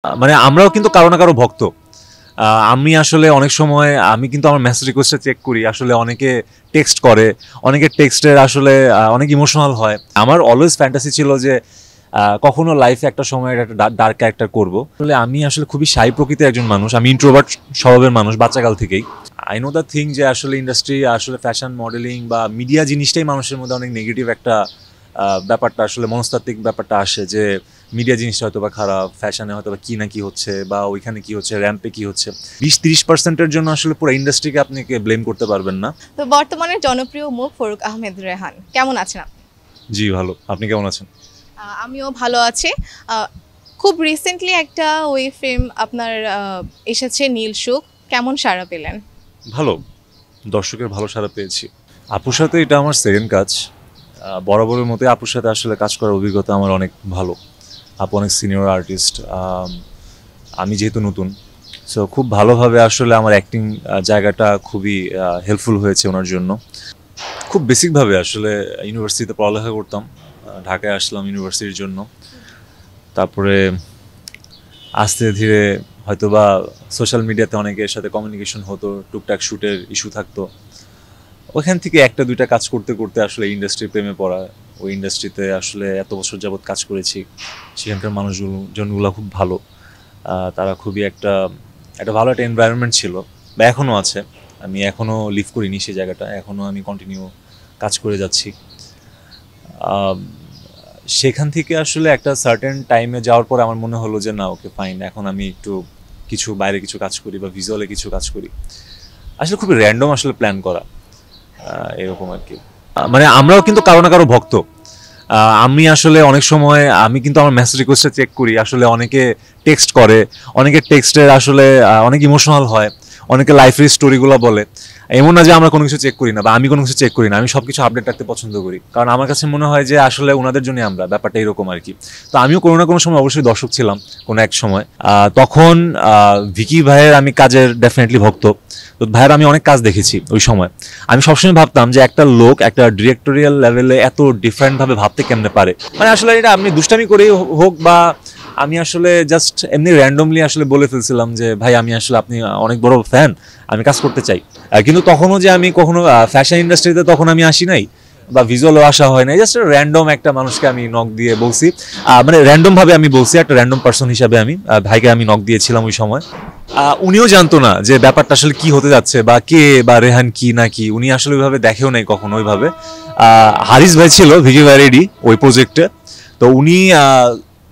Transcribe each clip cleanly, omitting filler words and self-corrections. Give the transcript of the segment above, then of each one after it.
মানে আমরাও কিন্তু কারো না কারো ভক্ত। আমি আসলে অনেক সময় আমি কিন্তু আমার মেসেজ রিকোয়েস্টটা চেক করি। আসলে অনেকে টেক্সট করে, অনেকের টেক্সটের আসলে অনেক ইমোশনাল হয়। আমার অলওয়েজ ফ্যান্টাসি ছিল যে কখনো লাইফে একটা সময় একটা ডার্ক ক্যারেক্টার করব। আসলে আমি আসলে খুবই শাই প্রকৃতির একজন মানুষ। আমি ইন্ট্রোভার্ট স্বভাবের মানুষ বাচ্চাকাল থেকেই। আই নো দ্য থিং যে আসলে ইন্ডাস্ট্রি আসলে ফ্যাশন মডেলিং বা মিডিয়া জিনিসটাই মানুষের মধ্যে অনেক নেগেটিভ একটা ব্যাপারটা আসলে মনস্তাত্ত্বিক ব্যাপারটা আসে যে মিডিয়া জিনিসটা হয়তো বা খারাপ, ফ্যাশনে হয়তো বা কী না কী হচ্ছে বা ওইখানে কী হচ্ছে, র্যাম্পে কী হচ্ছে। 20-30% জন্য আসলে পুরো ইন্ডাস্ট্রিকে আপনি ব্লেম করতে পারবেন না। তো বর্তমানে জনপ্রিয় মুখ ফরুক আহমেদ রেহান, কেমন আছেন আপনি? জি ভালো, আপনি কেমন আছেন? আমিও ভালো আছি। খুব রিসেন্টলি একটা ফিল্ম আপনার এসেছে নীল সুখ, কেমন সাড়া পেলেন? ভালো, দর্শকের ভালো সাড়া পেয়েছি। আপুর সাথে এটা আমার সেকেন্ড কাজ। বরাবরের মতোই আপুর সাথে আসলে কাজ করার অভিজ্ঞতা আমার অনেক ভালো। আপু অনেক সিনিয়র আর্টিস্ট, আমি যেহেতু নতুন, সো খুব ভালোভাবে আসলে আমার অ্যাক্টিং জায়গাটা খুবই হেল্পফুল হয়েছে ওনার জন্য। খুব বেসিকভাবে আসলে ইউনিভার্সিটিতে পড়ালেখা করতাম, ঢাকায় আসলাম ইউনিভার্সিটির জন্য। তারপরে আস্তে ধীরে হয়তোবা সোশ্যাল মিডিয়াতে অনেকের সাথে কমিউনিকেশন হতো, টুকটাক শ্যুটের ইস্যু থাকতো। ওখান থেকে একটা দুইটা কাজ করতে করতে আসলে ইন্ডাস্ট্রির প্রেমে পড়া। ওই ইন্ডাস্ট্রিতে আসলে এত বছর যাবৎ কাজ করেছি। সেখানকার জনগুলো খুব ভালো। তারা খুবই একটা ভালো একটা এনভায়রনমেন্ট ছিল বা এখনও আছে। আমি এখনও লিভ করিনি সেই জায়গাটা, এখনও আমি কন্টিনিউ কাজ করে যাচ্ছি। সেখান থেকে আসলে একটা সার্টেন টাইমে যাওয়ার পর আমার মনে হলো যে না, ওকে ফাইন, এখন আমি একটু বাইরে কিছু কাজ করি বা ভিজুয়ালে কিছু কাজ করি। আসলে খুবই র্যান্ডম আসলে প্ল্যান করা, এরকম আর কি। মানে আমরাও কিন্তু কারো না কারো ভক্ত। আমি আসলে অনেক সময় আমি কিন্তু আমার মেসেজ রিকোয়েস্টটা চেক করি। আসলে অনেকে টেক্সট করে, অনেকের টেক্সটের আসলে অনেক ইমোশনাল হয়, অনেকে লাইফের স্টোরিগুলো বলে। এমন না যে আমরা কোনো কিছু চেক করি না বা আমি কোনো কিছু চেক করি না, আমি সব কিছু আপডেট রাখতে পছন্দ করি। কারণ আমার কাছে মনে হয় যে আসলে ওনাদের জন্যই আমরা, ব্যাপারটা এরকম আর কি। তো আমিও কোনো না কোনো সময় অবশ্যই দর্শক ছিলাম কোনো এক সময়। তখন ভিকি ভাইয়ের আমি কাজের ডেফিনেটলি ভক্ত। তো ভাইয়ের আমি অনেক কাজ দেখেছি ওই সময়। আমি সবসময় ভাবতাম যে একটা লোক একটা ডিরেক্টোরিয়াল লেভেলে এত ডিফারেন্টভাবে ভাবতে কেমনে পারে। মানে আসলে এটা আপনি দুষ্টামি করেই হোক বা আমি আসলে জাস্ট এমনি র্যান্ডমলি আসলে বলে ফেলছিলাম যে ভাই আমি আসলে আপনি অনেক বড় ফ্যান, আমি কাজ করতে চাই। কিন্তু তখনও যে আমি কখনো ফ্যাশন ইন্ডাস্ট্রিতে তখন আমি আসি নাই বা ভিজুয়ালও আসা হয় নাই, জাস্ট র্যান্ডম একটা মানুষকে আমি নক দিয়ে বলছি। মানে র্যান্ডম ভাবে আমি বলছি, একটা র্যান্ডম পার্সন হিসাবে আমি ভাইকে আমি নক দিয়েছিলাম ওই সময়। উনিও জানতো না যে ব্যাপারটা আসলে কি হতে যাচ্ছে বা কে বা রেহান কি না কি, উনি আসলে ওইভাবে দেখেও নাই কখনো ওইভাবে। হারিস ভাই ছিল ভিকি ভাই রেডি ওই প্রজেক্টে, তো উনি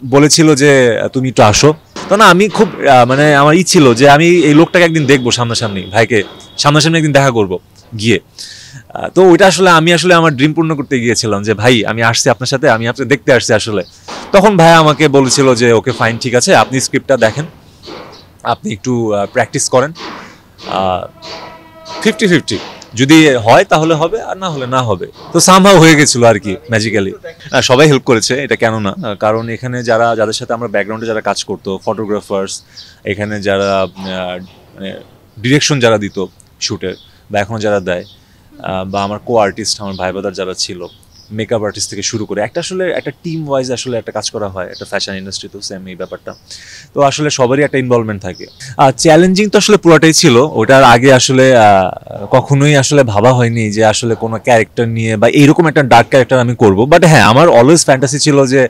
বলেছিল যে তুমি একটু আসো। তো না, আমি খুব মানে আমার ছিল যে আমি এই লোকটাকে একদিন দেখবো সামনাসামনি, ভাইকে সামনাসামনি একদিন দেখা করব গিয়ে। তো ওইটা আসলে আমি আসলে আমার ড্রিম পূর্ণ করতে গিয়েছিলাম যে ভাই আমি আসছি আপনার সাথে, আমি আপনাকে দেখতে আসছি আসলে। তখন ভাই আমাকে বলেছিল যে ওকে ফাইন, ঠিক আছে, আপনি স্ক্রিপ্টটা দেখেন, আপনি একটু প্র্যাকটিস করেন, 50-50, যদি হয় তাহলে হবে আর না হলে না হবে। তো সামহাও হয়ে গেছিল আর কি ম্যাজিক্যালি। সবাই হেল্প করেছে, এটা কেন না, কারণ এখানে যাদের সাথে আমরা ব্যাকগ্রাউন্ডে যারা কাজ করতো, ফটোগ্রাফার্স, এখানে যারা মানে ডিরেকশন যারা দিত শ্যুটের বা এখনও যারা দেয়, বা আমার কো আর্টিস্ট আমার ভাই বাদার যারা ছিল, মেকআপ আর্টিস্ট থেকে শুরু করে একটা আসলে একটা টিম ওয়াইজ আসলে একটা কাজ করা হয় একটা ফ্যাশন ইন্ডাস্ট্রিতেও সেম এই ব্যাপারটা। তো আসলে সবারই একটা ইনভলভমেন্ট থাকে। চ্যালেঞ্জিং তো আসলে পুরোটাই ছিল। ওটার আগে আসলে কখনোই আসলে ভাবা হয়নি যে আসলে কোনো ক্যারেক্টার নিয়ে বা এইরকম একটা ডার্ক ক্যারেক্টার আমি করব। বাট হ্যাঁ, আমার অলওয়েজ ফ্যান্টাসি ছিল যে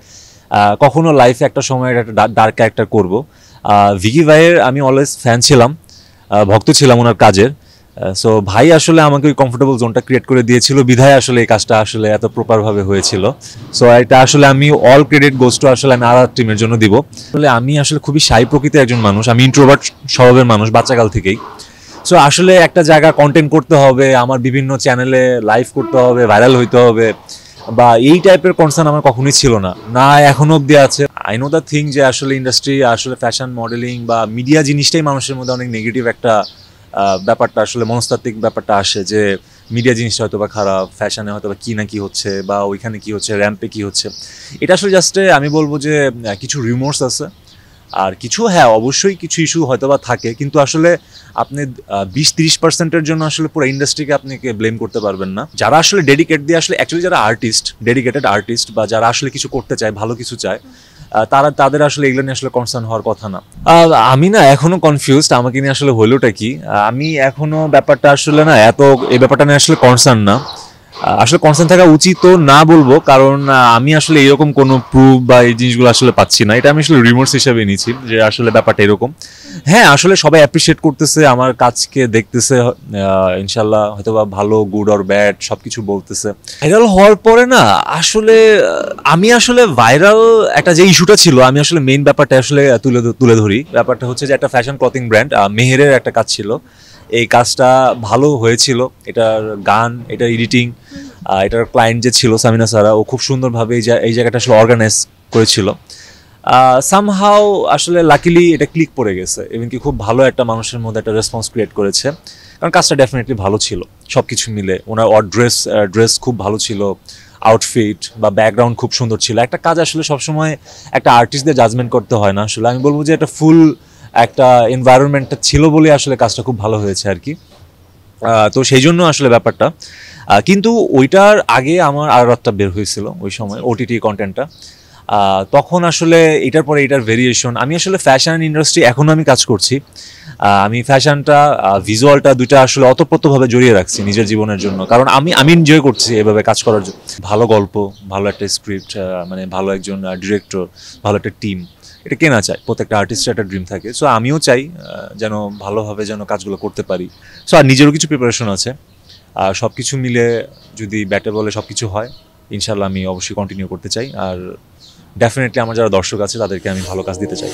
কখনো লাইফে একটা সময় একটা ডার্ক ক্যারেক্টার করব। ভিকি ভাইয়ের আমি অলওয়েজ ফ্যান ছিলাম, ভক্ত ছিলাম ওনার কাজের। সো ভাই আসলে আমাকে ওই কমফোর্টেবল জোনটা ক্রিয়েট করে দিয়েছিল, বিধায় আসলে এই কাজটা আসলে এত প্রপারভাবে হয়েছিল। সো এটা আসলে আমি অল ক্রেডিট গোজ টু আসলে আমি আর টিমের জন্য দিব। আসলে আমি আসলে খুবই শাই প্রকৃতির একজন মানুষ, আমি ইন্ট্রোভার্ট স্বভাবের মানুষ বাচ্চাকাল থেকেই। সো আসলে একটা জায়গা কন্টেন্ট করতে হবে, আমার বিভিন্ন চ্যানেলে লাইভ করতে হবে, ভাইরাল হইতে হবে বা এই টাইপের কনসার্ন আমার কখনোই ছিল না, না এখনো অব্দি আছে। আই নো দ্য থিং যে আসলে ইন্ডাস্ট্রি আসলে ফ্যাশন মডেলিং বা মিডিয়া জিনিসটাই মানুষের মধ্যে অনেক নেগেটিভ একটা ব্যাপারটা আসলে মনস্তাত্ত্বিক ব্যাপারটা আসে যে মিডিয়া জিনিসটা হয়তো বা খারাপ, ফ্যাশনে হয়তো বা কী না কী হচ্ছে বা ওইখানে কী হচ্ছে, র্যাম্পে কী হচ্ছে। এটা আসলে জাস্ট আমি বলবো যে কিছু রিউমার্স আছে আর কিছু, হ্যাঁ অবশ্যই কিছু ইস্যু হয়তো বা থাকে, কিন্তু আসলে আপনি 20-30% জন্য আসলে পুরো ইন্ডাস্ট্রিকে আপনি ব্লেম করতে পারবেন না। যারা আসলে ডেডিকেট দিয়ে আসলে অ্যাকচুয়ালি যারা ডেডিকেটেড আর্টিস্ট বা যারা আসলে কিছু করতে চায়, ভালো কিছু চায়, তাদের আসলে এগুলো নিয়ে আসলে কনসার্ন হওয়ার কথা না। আমি না এখনো কনফিউজড আমাকে নিয়ে আসলে হলোটা কি। আমি এখনো ব্যাপারটা আসলে না এত এই ব্যাপারটা নিয়ে আসলে কনসার্ন না। আসলে কনসার্ন থাকা উচিত তো না বলবো, কারণ আমি আসলে এরকম কোনো প্রুফ বা এই জিনিসগুলো আসলে পাচ্ছি না। এটা আমি আসলে রিমোর্স হিসেবে নিচ্ছি যে আসলে ব্যাপারটা এরকম। হ্যাঁ, আসলে সবাই অ্যাপ্রিসিয়েট করতেছে, আমার কাজকে দেখতেছে, ইনশাল্লাহ হয়তো বা ভালো গুড অর ব্যাড সব কিছু বলতেছে। ভাইরাল হওয়ার পরে না আসলে আমি আসলে ভাইরাল একটা যে ইস্যুটা ছিল, আমি আসলে মেইন ব্যাপারটা আসলে তুলে ধরি। ব্যাপারটা হচ্ছে যে একটা ফ্যাশন ক্লথিং ব্র্যান্ড মেহেরের একটা কাজ ছিল। এই কাজটা ভালো হয়েছিল, এটার গান, এটার এডিটিং, এটার ক্লায়েন্ট যে ছিল সামিনা সারা, ও খুব সুন্দরভাবে এই জায়গাটা আসলে অর্গানাইজ করেছিল। সামহাও আসলে লাকিলি এটা ক্লিক পড়ে গেছে, এবং কি খুব ভালো একটা মানুষের মধ্যে একটা রেসপন্স ক্রিয়েট করেছে, কারণ কাজটা ডেফিনেটলি ভালো ছিল সব কিছু মিলে। ওনার ড্রেস খুব ভালো ছিল, আউটফিট বা ব্যাকগ্রাউন্ড খুব সুন্দর ছিল। একটা কাজ আসলে সবসময় একটা আর্টিস্টদের জাজমেন্ট করতে হয় না, আসলে আমি বলবো যে একটা ফুল একটা এনভায়রনমেন্টটা ছিল বলে আসলে কাজটা খুব ভালো হয়েছে আর কি। তো সেই জন্য আসলে ব্যাপারটা, কিন্তু ওইটার আগে আমার আর একটা বের হয়েছিল ওই সময় ওটিটি কন্টেন্টটা। তখন আসলে এটার পরে এটার ভেরিয়েশন, আমি আসলে ফ্যাশন ইন্ডাস্ট্রি এখনও আমি কাজ করছি। আমি ফ্যাশনটা ভিজুয়ালটা দুইটা আসলে অতপ্রতভাবে জড়িয়ে রাখছি নিজের জীবনের জন্য, কারণ আমি এনজয় করছি এভাবে কাজ করার জন্য। ভালো গল্প, ভালো একটা স্ক্রিপ্ট, মানে ভালো একজন ডিরেক্টর, ভালো একটা টিম, এটা কেনা চায়, প্রত্যেকটা আর্টিস্টের একটা ড্রিম থাকে। সো আমিও চাই যেন ভালোভাবে যেন কাজগুলো করতে পারি। সো আর নিজেরও কিছু প্রিপারেশন আছে। আর সব কিছু মিলে যদি ব্যাটে বলে সব কিছু হয়, ইনশাল্লাহ আমি অবশ্যই কন্টিনিউ করতে চাই। আর ডেফিনেটলি আমার যারা দর্শক আছে তাদেরকে আমি ভালো কাজ দিতে চাই।